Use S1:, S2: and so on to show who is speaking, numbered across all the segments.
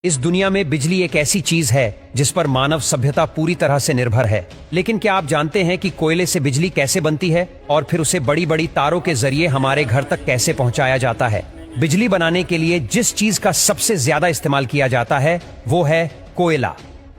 S1: इस दुनिया में बिजली एक ऐसी चीज है जिस पर मानव सभ्यता पूरी तरह से निर्भर है। लेकिन क्या आप जानते हैं कि कोयले से बिजली कैसे बनती है और फिर उसे बड़ी बड़ी तारों के जरिए हमारे घर तक कैसे पहुंचाया जाता है। बिजली बनाने के लिए जिस चीज का सबसे ज्यादा इस्तेमाल किया जाता है वो है कोयला।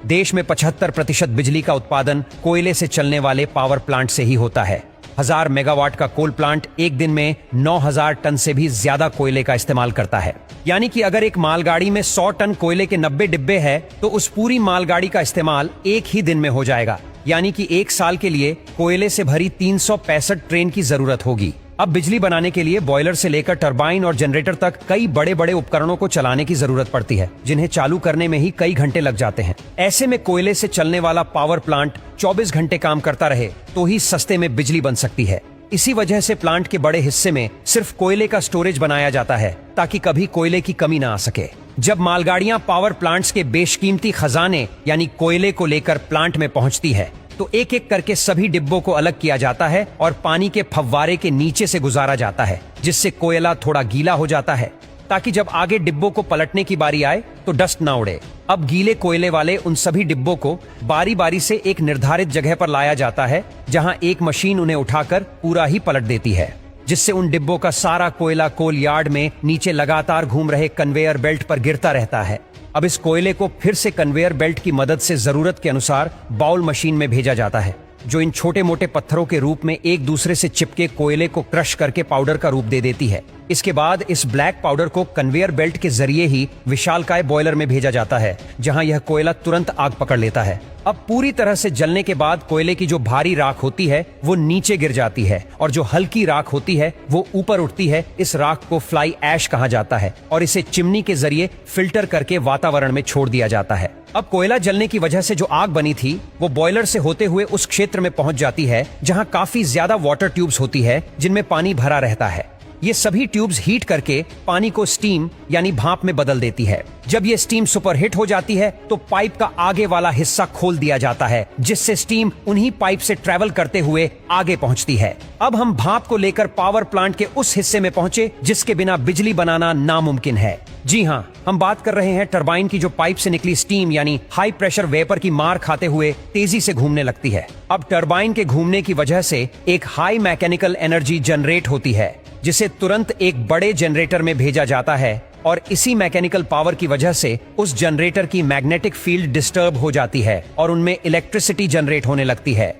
S1: देश में 75% बिजली का उत्पादन कोयले से चलने वाले पावर प्लांट से ही होता है। 1000 मेगावाट का कोल प्लांट एक दिन में 9000 टन से भी ज्यादा कोयले का इस्तेमाल करता है। यानी कि अगर एक मालगाड़ी में 100 टन कोयले के 90 डिब्बे हैं, तो उस पूरी मालगाड़ी का इस्तेमाल एक ही दिन में हो जाएगा। यानी कि एक साल के लिए कोयले से भरी 365 ट्रेन की जरूरत होगी। अब बिजली बनाने के लिए बॉयलर से लेकर टरबाइन और जनरेटर तक कई बड़े बड़े उपकरणों को चलाने की जरूरत पड़ती है, जिन्हें चालू करने में ही कई घंटे लग जाते हैं। ऐसे में कोयले से चलने वाला पावर प्लांट 24 घंटे काम करता रहे तो ही सस्ते में बिजली बन सकती है। इसी वजह से प्लांट के बड़े हिस्से में सिर्फ कोयले का स्टोरेज बनाया जाता है, ताकि कभी कोयले की कमी ना आ सके। जब मालगाड़ियां पावर प्लांट्स के बेशकीमती खजाने यानी कोयले को लेकर प्लांट में पहुंचती है, तो एक एक करके सभी डिब्बों को अलग किया जाता है और पानी के फव्वारे के नीचे से गुजारा जाता है, जिससे कोयला थोड़ा गीला हो जाता है, ताकि जब आगे डिब्बों को पलटने की बारी आए तो डस्ट ना उड़े। अब गीले कोयले वाले उन सभी डिब्बों को बारी बारी से एक निर्धारित जगह पर लाया जाता है, जहां एक मशीन उन्हें उठाकर पूरा ही पलट देती है, जिससे उन डिब्बों का सारा कोयला कोल यार्ड में नीचे लगातार घूम रहे कन्वेयर बेल्ट पर गिरता रहता है। अब इस कोयले को फिर से कन्वेयर बेल्ट की मदद से जरूरत के अनुसार बाउल मशीन में भेजा जाता है, जो इन छोटे मोटे पत्थरों के रूप में एक दूसरे से चिपके कोयले को क्रश करके पाउडर का रूप दे देती है। इसके बाद इस ब्लैक पाउडर को कन्वेयर बेल्ट के जरिए ही विशालकाय बॉयलर में भेजा जाता है, जहां यह कोयला तुरंत आग पकड़ लेता है। अब पूरी तरह से जलने के बाद कोयले की जो भारी राख होती है वो नीचे गिर जाती है, और जो हल्की राख होती है वो ऊपर उठती है। इस राख को फ्लाई ऐश कहा जाता है और इसे चिमनी के जरिए फिल्टर करके वातावरण में छोड़ दिया जाता है। अब कोयला जलने की वजह से जो आग बनी थी वो बॉयलर से होते हुए उस क्षेत्र में पहुंच जाती है जहां काफी ज्यादा वाटर ट्यूब्स होती है, जिनमें पानी भरा रहता है। ये सभी ट्यूब्स हीट करके पानी को स्टीम यानी भाप में बदल देती है। जब ये स्टीम सुपरहिट हो जाती है तो पाइप का आगे वाला हिस्सा खोल दिया जाता है, जिससे स्टीम उन्हीं पाइप से ट्रेवल करते हुए आगे पहुंचती है। अब हम भाप को लेकर पावर प्लांट के उस हिस्से में पहुंचे जिसके बिना बिजली बनाना नामुमकिन है। जी हाँ, हम बात कर रहे हैं टरबाइन की, जो पाइप से निकली स्टीम यानी हाई प्रेशर वेपर की मार खाते हुए तेजी से घूमने लगती है। अब टरबाइन के घूमने की वजह से एक हाई मैकेनिकल एनर्जी जनरेट होती है, जिसे तुरंत एक बड़े जनरेटर में भेजा जाता है, और इसी मैकेनिकल पावर की वजह से उस जनरेटर की मैग्नेटिक फील्ड डिस्टर्ब हो जाती है और उनमें इलेक्ट्रिसिटी जनरेट होने लगती है।